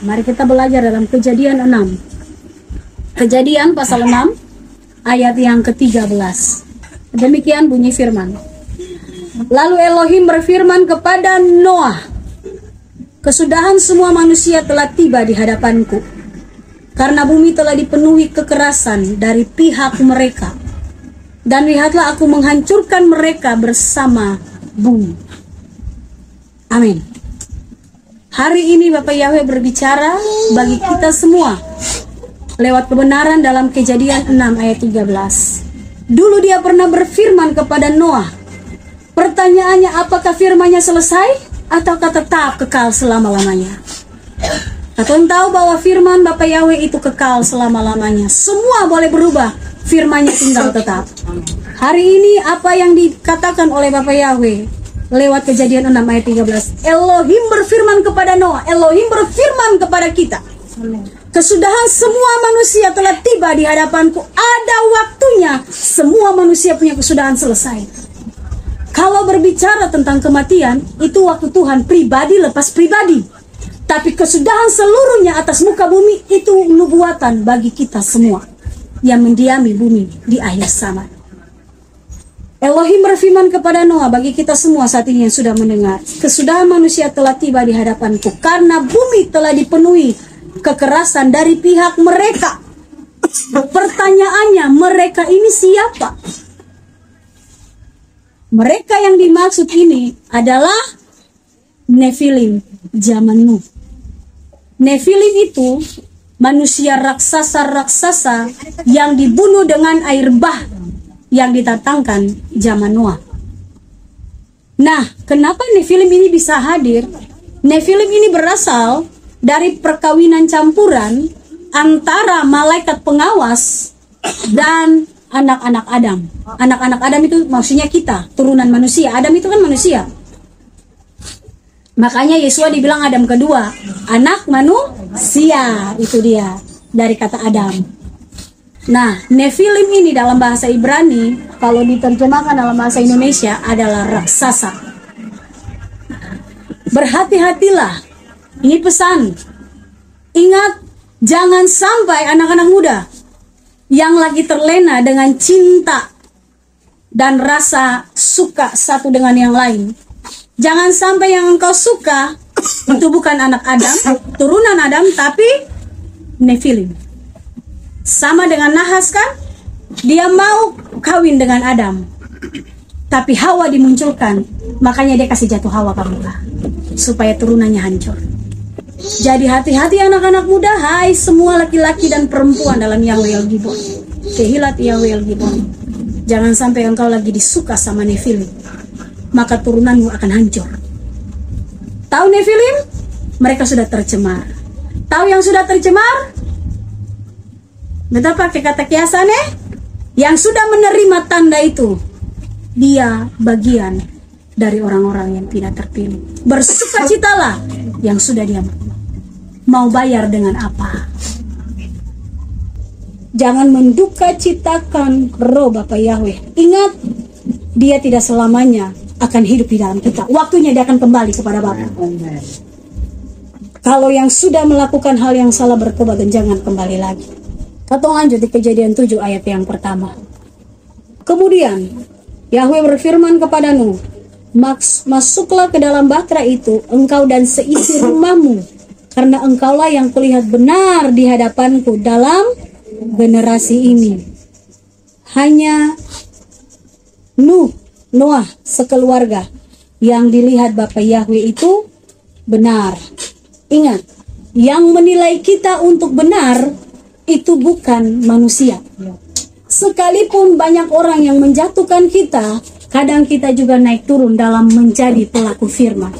Mari kita belajar dalam Kejadian 6. Kejadian pasal 6 ayat yang ke-13. Demikian bunyi firman. Lalu Elohim berfirman kepada Noah, kesudahan semua manusia telah tiba di hadapanku, karena bumi telah dipenuhi kekerasan dari pihak mereka. Dan lihatlah aku menghancurkan mereka bersama bumi. Amin. Hari ini Bapak Yahweh berbicara bagi kita semua lewat kebenaran dalam Kejadian 6 ayat 13. Dulu dia pernah berfirman kepada Noah. Pertanyaannya, apakah firman-Nya selesai ataukah tetap kekal selama-lamanya? Kalian tahu bahwa firman Bapak Yahweh itu kekal selama-lamanya. Semua boleh berubah, firman-Nya tinggal tetap. Hari ini apa yang dikatakan oleh Bapak Yahweh lewat Kejadian 6 ayat 13. Elohim berfirman kepada Noah, Elohim berfirman kepada kita. Kesudahan semua manusia telah tiba di hadapanku. Ada waktunya semua manusia punya kesudahan selesai. Kalau berbicara tentang kematian, itu waktu Tuhan pribadi lepas pribadi. Tapi kesudahan seluruhnya atas muka bumi itu nubuatan bagi kita semua yang mendiami bumi di akhir zaman. Elohim berfirman kepada Noah, bagi kita semua saat ini yang sudah mendengar, kesudahan manusia telah tiba di hadapanku, karena bumi telah dipenuhi kekerasan dari pihak mereka. Pertanyaannya, mereka ini siapa? Mereka yang dimaksud ini adalah Nefilim zaman Nuh. Nefilim itu manusia raksasa-raksasa yang dibunuh dengan air bah yang ditatangkan zaman Noah. Nah, kenapa Nefilim ini bisa hadir? Nefilim ini berasal dari perkawinan campuran antara malaikat pengawas dan anak-anak Adam. Anak-anak Adam itu maksudnya kita, turunan manusia. Adam itu kan manusia. Makanya Yesua dibilang Adam kedua, anak manusia. Itu dia, dari kata Adam. Nah, Nefilim ini dalam bahasa Ibrani, kalau diterjemahkan dalam bahasa Indonesia adalah raksasa. Berhati-hatilah. Ini pesan. Ingat, jangan sampai anak-anak muda yang lagi terlena dengan cinta dan rasa suka satu dengan yang lain. Jangan sampai yang engkau suka itu bukan anak Adam, turunan Adam, tapi Nefilim. Sama dengan Nahas kan? Dia mau kawin dengan Adam, tapi Hawa dimunculkan, makanya dia kasih jatuh Hawa kamulah, supaya turunannya hancur. Jadi hati-hati anak-anak muda, hai semua laki-laki dan perempuan dalam Yahweh El Gibon, kehilat Yahweh El Gibon. Jangan sampai engkau lagi disuka sama Nefilim, maka turunanmu akan hancur. Tahu Nefilim? Mereka sudah tercemar. Tahu yang sudah tercemar? Betul pakai kata kiasan yang sudah menerima tanda itu, dia bagian dari orang-orang yang tidak terpilih. Bersukacitalah yang sudah dia mau bayar dengan apa. Jangan mendukacitakan roh Bapak Yahweh. Ingat, dia tidak selamanya akan hidup di dalam kita. Waktunya dia akan kembali kepada Bapa. Kalau yang sudah melakukan hal yang salah bertobat dan jangan kembali lagi. Kita lanjut di Kejadian 7 ayat yang pertama. Kemudian Yahweh berfirman kepada Nuh, masuklah ke dalam bahtera itu, engkau dan seisi rumahmu, karena engkaulah yang kulihat benar di hadapanku dalam generasi ini. Hanya Noah sekeluarga yang dilihat Bapa Yahweh itu benar. Ingat, yang menilai kita untuk benar itu bukan manusia. Sekalipun banyak orang yang menjatuhkan kita, kadang kita juga naik turun dalam menjadi pelaku firman.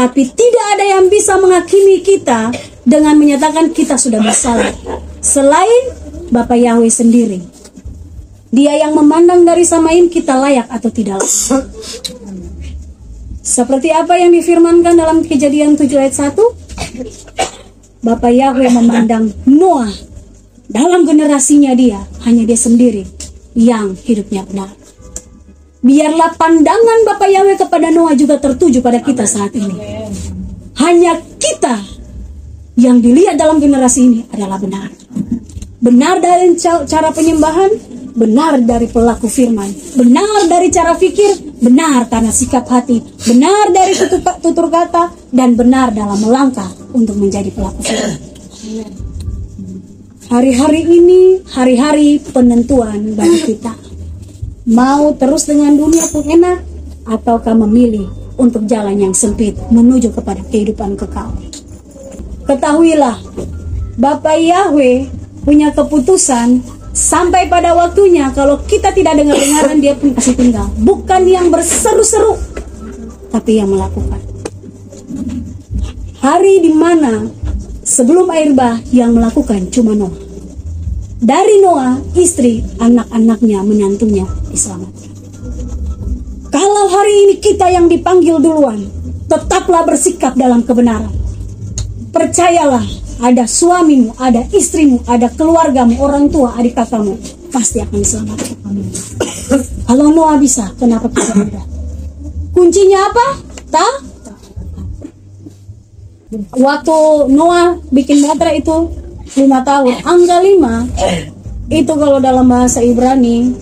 Tapi tidak ada yang bisa menghakimi kita dengan menyatakan kita sudah bersalah selain Bapa Yahweh sendiri. Dia yang memandang dari samain kita layak atau tidak layak. Seperti apa yang difirmankan dalam Kejadian 7 ayat 1, Bapa Yahweh memandang Noah dalam generasinya dia, hanya dia sendiri yang hidupnya benar. Biarlah pandangan Bapa Yahweh kepada Noah juga tertuju pada kita saat ini. Hanya kita yang dilihat dalam generasi ini adalah benar. Benar dari cara penyembahan, benar dari pelaku firman, benar dari cara fikir, benar karena sikap hati, benar dari tutur kata, dan benar dalam melangkah untuk menjadi pelaku firman. Hari-hari ini hari-hari penentuan bagi kita. Mau terus dengan dunia pun enak, ataukah memilih untuk jalan yang sempit menuju kepada kehidupan kekal. Ketahuilah, Bapa Yahweh punya keputusan sampai pada waktunya. Kalau kita tidak dengar-dengaran, dia pun kasih tinggal. Bukan yang berseru-seru, tapi yang melakukan. Hari di mana sebelum air bah yang melakukan cuma Noah. Dari Noah, istri, anak-anaknya, menantunya diselamatkan. Kalau hari ini kita yang dipanggil duluan, tetaplah bersikap dalam kebenaran. Percayalah, ada suamimu, ada istrimu, ada keluargamu, orang tua, adik kakakmu, pasti akan diselamatkan. Kalau Noah bisa, kenapa kita tidak? Kuncinya apa? Waktu Noah bikin bahtera itu 5 tahun. Angka 5 itu kalau dalam bahasa Ibrani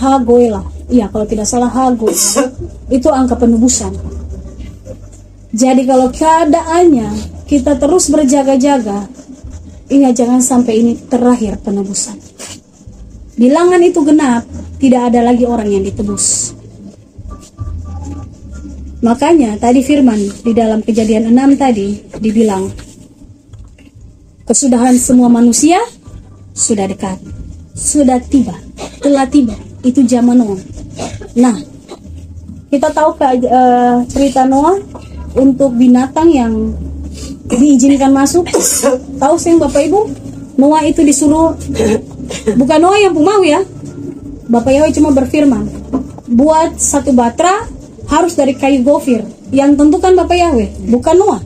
Hagoela. Iya, kalau tidak salah Hagoela. Itu angka penebusan. Jadi kalau keadaannya kita terus berjaga-jaga, ingat jangan sampai ini terakhir penebusan. Bilangan itu genap, tidak ada lagi orang yang ditebus. Makanya tadi firman di dalam Kejadian 6 tadi dibilang, kesudahan semua manusia sudah dekat, sudah tiba, telah tiba. Itu zaman Noah. Nah, kita tahu cerita Noah untuk binatang yang diizinkan masuk. Tahu sih Bapak Ibu, Noah itu disuruh, bukan Noah yang mau ya. Bapak Yahweh cuma berfirman, buat satu batra harus dari kayu gofir. Yang tentukan Bapak Yahweh, bukan Noah.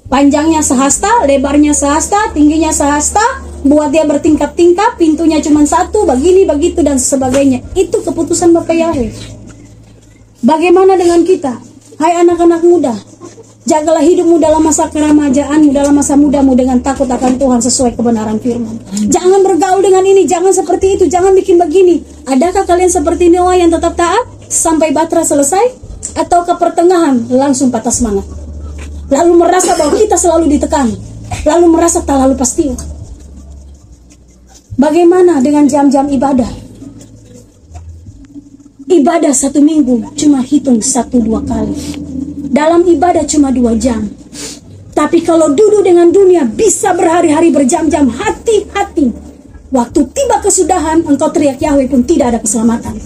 Panjangnya sehasta, lebarnya sehasta, tingginya sehasta, buat dia bertingkat-tingkat, pintunya cuma satu, begini, begitu, dan sebagainya. Itu keputusan Bapak Yahweh. Bagaimana dengan kita? Hai anak-anak muda, jagalah hidupmu dalam masa keremajaanmu, dalam masa mudamu dengan takut akan Tuhan sesuai kebenaran firman. Jangan bergaul dengan ini, jangan seperti itu, jangan bikin begini. Adakah kalian seperti Noah yang tetap taat sampai bahtera selesai? Atau ke pertengahan langsung patah semangat? Lalu merasa bahwa kita selalu ditekan, lalu merasa tak lalu pasti. Bagaimana dengan jam-jam ibadah? Ibadah 1 minggu cuma hitung 1-2 kali. Dalam ibadah cuma 2 jam. Tapi kalau duduk dengan dunia bisa berhari-hari berjam-jam. Hati-hati. Waktu tiba kesudahan, engkau teriak Yahweh pun tidak ada keselamatan.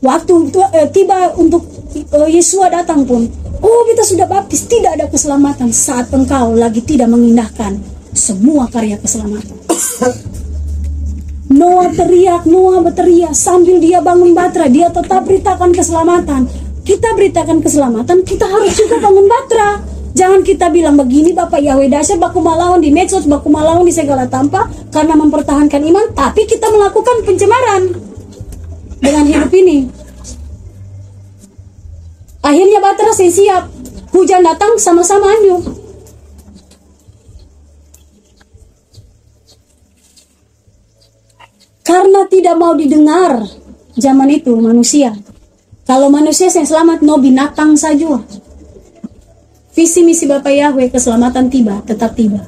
Waktu tiba untuk Yesua datang pun, oh kita sudah baptis, tidak ada keselamatan saat engkau lagi tidak mengindahkan semua karya keselamatan. Noah teriak, Noah berteriak sambil dia bangun bahtera, dia tetap beritakan keselamatan. Kita beritakan keselamatan, kita harus juga bangun bahtera. Jangan kita bilang begini, Bapak Yahweh dasar baku malawan di medsos, baku malawan di segala tanpa karena mempertahankan iman, tapi kita melakukan pencemaran dengan hidup ini. Akhirnya bahtera saya siap, hujan datang sama-sama anyuh. Karena tidak mau didengar zaman itu manusia. Kalau manusia yang selamat, no binatang saja. Visi misi Bapak Yahweh keselamatan tiba, tetap tiba.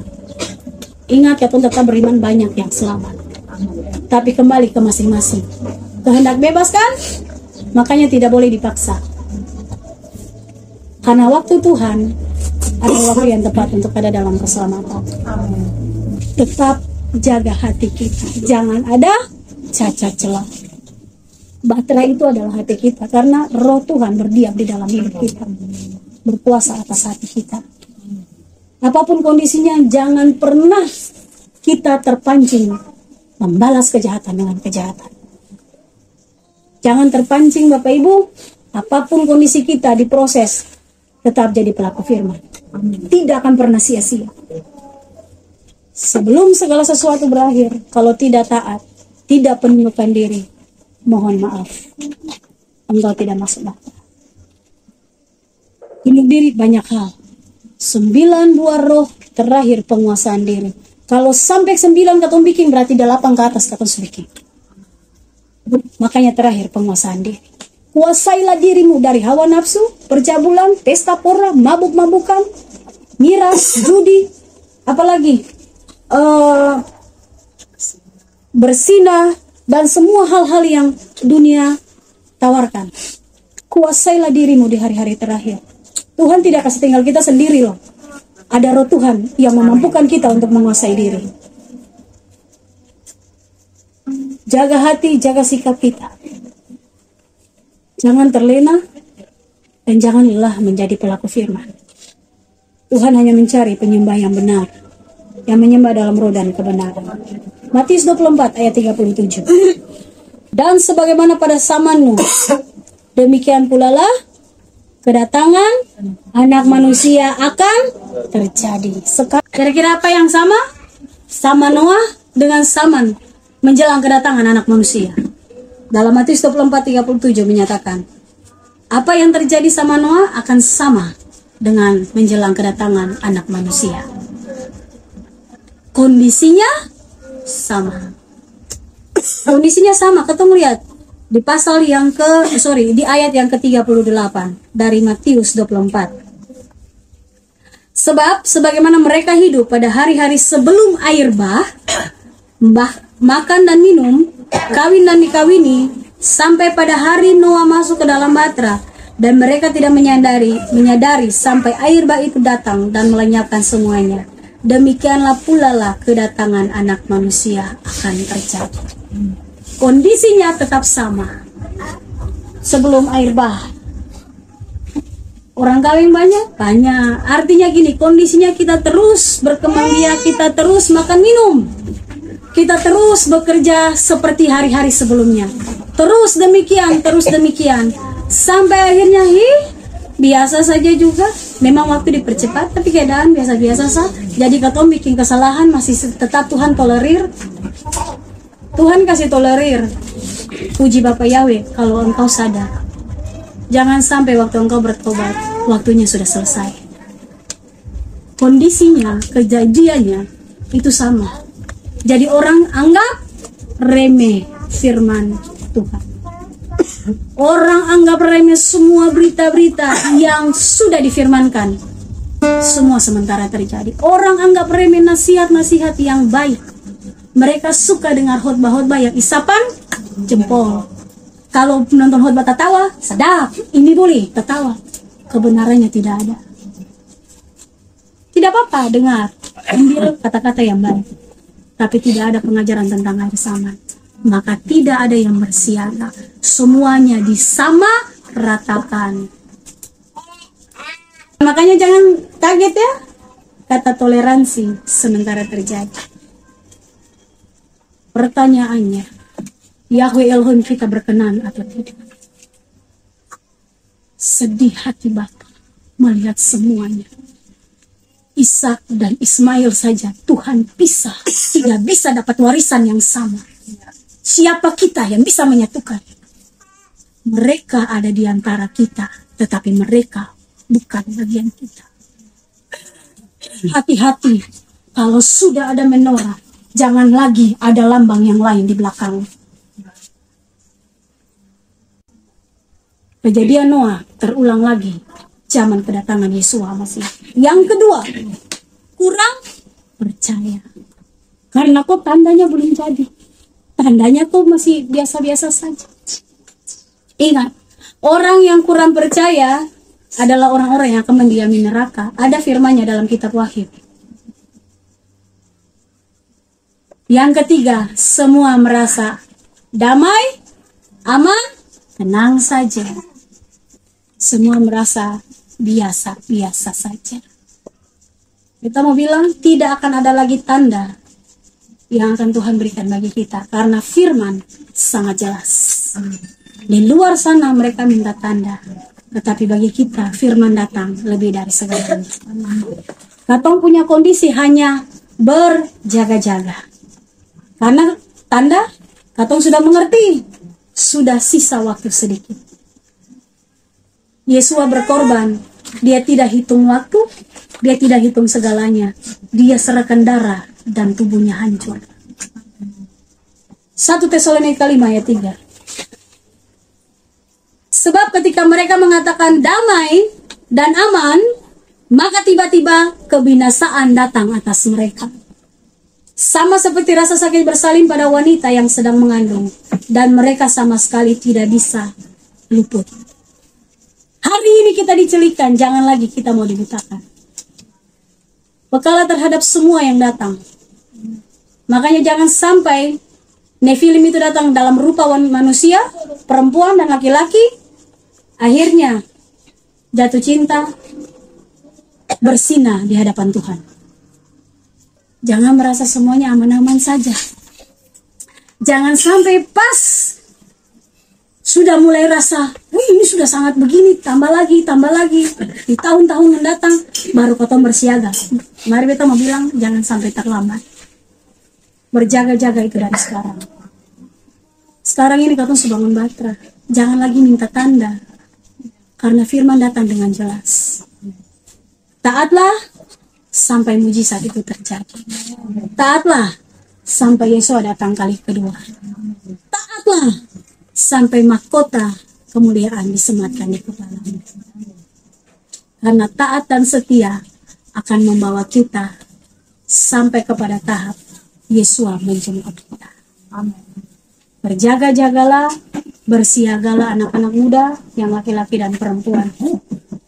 Ingat ya pun tetap beriman banyak yang selamat. Tapi kembali ke masing-masing. Kehendak bebas kan? Makanya tidak boleh dipaksa. Karena waktu Tuhan ada waktu yang tepat untuk ada dalam keselamatan. Tetap jaga hati kita, jangan ada cacat celah. Baterai itu adalah hati kita, karena roh Tuhan berdiam di dalam hidup kita, berkuasa atas hati kita. Apapun kondisinya, jangan pernah kita terpancing membalas kejahatan dengan kejahatan. Jangan terpancing Bapak Ibu, apapun kondisi kita diproses, tetap jadi pelaku firman. Tidak akan pernah sia-sia. Sebelum segala sesuatu berakhir, kalau tidak taat, tidak penundukkan diri, mohon maaf, engkau tidak masuk bahtera. Bunuh diri banyak hal. 9 buah roh, terakhir penguasaan diri. Kalau sampai 9 katong bikin, berarti 8 ke atas katong bikin. Makanya terakhir penguasaan diri. Kuasailah dirimu dari hawa nafsu, percabulan, pesta pora, mabuk-mabukan, miras, judi, apalagi bersinah, dan semua hal-hal yang dunia tawarkan. Kuasailah dirimu di hari-hari terakhir. Tuhan tidak kasih tinggal kita sendiri loh. Ada roh Tuhan yang memampukan kita untuk menguasai diri. Jaga hati, jaga sikap kita. Jangan terlena dan jangan lelah menjadi pelaku firman. Tuhan hanya mencari penyembah yang benar, yang menyembah dalam roh dan kebenaran. Matius 24 ayat 37. Dan sebagaimana pada zamanmu, demikian pula lah kedatangan anak manusia akan terjadi. Kira-kira apa yang sama? Sama Noah dengan zaman menjelang kedatangan anak manusia. Dalam Matius 24:37 menyatakan, apa yang terjadi sama Noah akan sama dengan menjelang kedatangan anak manusia. Kondisinya sama. Kondisinya sama. Ketemu lihat di pasal yang di ayat yang ke-38 dari Matius 24. Sebab sebagaimana mereka hidup pada hari-hari sebelum air bah, makan dan minum, kawin dan dikawini, sampai pada hari Noah masuk ke dalam bahtera, dan mereka tidak menyadari sampai air bah itu datang dan melenyapkan semuanya. Demikianlah pula lah kedatangan anak manusia akan terjadi. Kondisinya tetap sama. Sebelum air bah, orang kawin banyak. Artinya gini, kondisinya kita terus berkembang biak, kita terus makan minum, kita terus bekerja seperti hari-hari sebelumnya. Terus demikian, sampai akhirnya biasa saja juga. Memang waktu dipercepat, tapi keadaan biasa-biasa saja. Jadi kalau bikin kesalahan masih tetap Tuhan tolerir. Tuhan kasih tolerir. Puji Bapa Yahweh kalau engkau sadar. Jangan sampai waktu engkau bertobat, waktunya sudah selesai. Kondisinya, kejadiannya itu sama. Jadi orang anggap remeh firman Tuhan. Orang anggap remeh semua berita-berita yang sudah difirmankan. Semua sementara terjadi. Orang anggap remeh nasihat-nasihat yang baik. Mereka suka dengar khotbah-khotbah yang isapan jempol. Kalau menonton khotbah tertawa, sedap. Ini boleh tertawa. Kebenarannya tidak ada. Tidak apa-apa dengar, ambil kata-kata yang baik. Tapi tidak ada pengajaran tentang air zaman. Maka tidak ada yang bersiaga. Semuanya disamaratakan. Makanya jangan kaget ya, kata toleransi sementara terjadi. Pertanyaannya, Yahweh Elohim kita berkenan atau tidak? Sedih hati Bapa melihat semuanya. Ishak dan Ismail saja Tuhan pisah, tidak bisa dapat warisan yang sama. Siapa kita yang bisa menyatukan? Mereka ada di antara kita, tetapi mereka bukan bagian kita. Hati-hati, kalau sudah ada menorah, jangan lagi ada lambang yang lain di belakang. Kejadian Noah terulang lagi zaman kedatangan Yesus Masih. Yang kedua, kurang percaya. Karena kok tandanya belum jadi. Tandanya kok masih biasa-biasa saja. Ingat, orang yang kurang percaya adalah orang-orang yang akan mendiami neraka. Ada firman-Nya dalam kitab Wahyu. Yang ketiga, semua merasa damai, aman, tenang saja. Semua merasa biasa-biasa saja. Kita mau bilang tidak akan ada lagi tanda yang akan Tuhan berikan bagi kita, karena firman sangat jelas. Di luar sana mereka minta tanda, tetapi bagi kita firman datang lebih dari segalanya. Katong punya kondisi hanya berjaga-jaga, karena tanda katong sudah mengerti, sudah sisa waktu sedikit. Yesus berkorban, dia tidak hitung waktu, dia tidak hitung segalanya, dia serahkan darah dan tubuhnya hancur. 1 Tesalonika 5 ayat 3. Sebab ketika mereka mengatakan damai dan aman, maka tiba-tiba kebinasaan datang atas mereka. Sama seperti rasa sakit bersalin pada wanita yang sedang mengandung, dan mereka sama sekali tidak bisa luput. Hari ini kita dicelikan, jangan lagi kita mau dibutakan. Pekalah terhadap semua yang datang. Makanya jangan sampai Nefilim itu datang dalam rupa manusia, perempuan dan laki-laki, akhirnya jatuh cinta, bersinah di hadapan Tuhan. Jangan merasa semuanya aman-aman saja. Jangan sampai pas sudah mulai rasa, wih ini sudah sangat begini, tambah lagi. Di tahun-tahun mendatang baru kita bersiaga. Mari kita mau bilang jangan sampai terlambat. Berjaga-jaga itu dari sekarang. Sekarang ini kita sebangun batra. Jangan lagi minta tanda, karena firman datang dengan jelas. Taatlah sampai mujizat itu terjadi. Taatlah sampai Yesus datang kali kedua. Taatlah sampai mahkota kemuliaan disematkan di kepala. Karena taat dan setia akan membawa kita sampai kepada tahap Yesus menjemput kita. Amin. Berjaga-jagalah, bersiagalah anak-anak muda, yang laki-laki dan perempuan.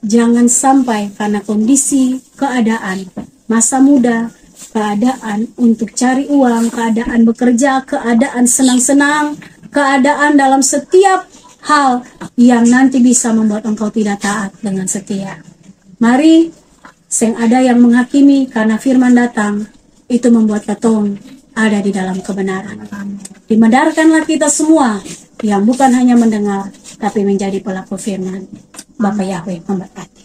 Jangan sampai karena kondisi, keadaan, masa muda, keadaan untuk cari uang, keadaan bekerja, keadaan senang-senang, keadaan dalam setiap hal yang nanti bisa membuat engkau tidak taat dengan setia. Mari, sing ada yang menghakimi karena firman datang, itu membuat katong ada di dalam kebenaran. Dimedarkanlah kita semua yang bukan hanya mendengar, tapi menjadi pelaku firman. Bapak Yahweh memberkati.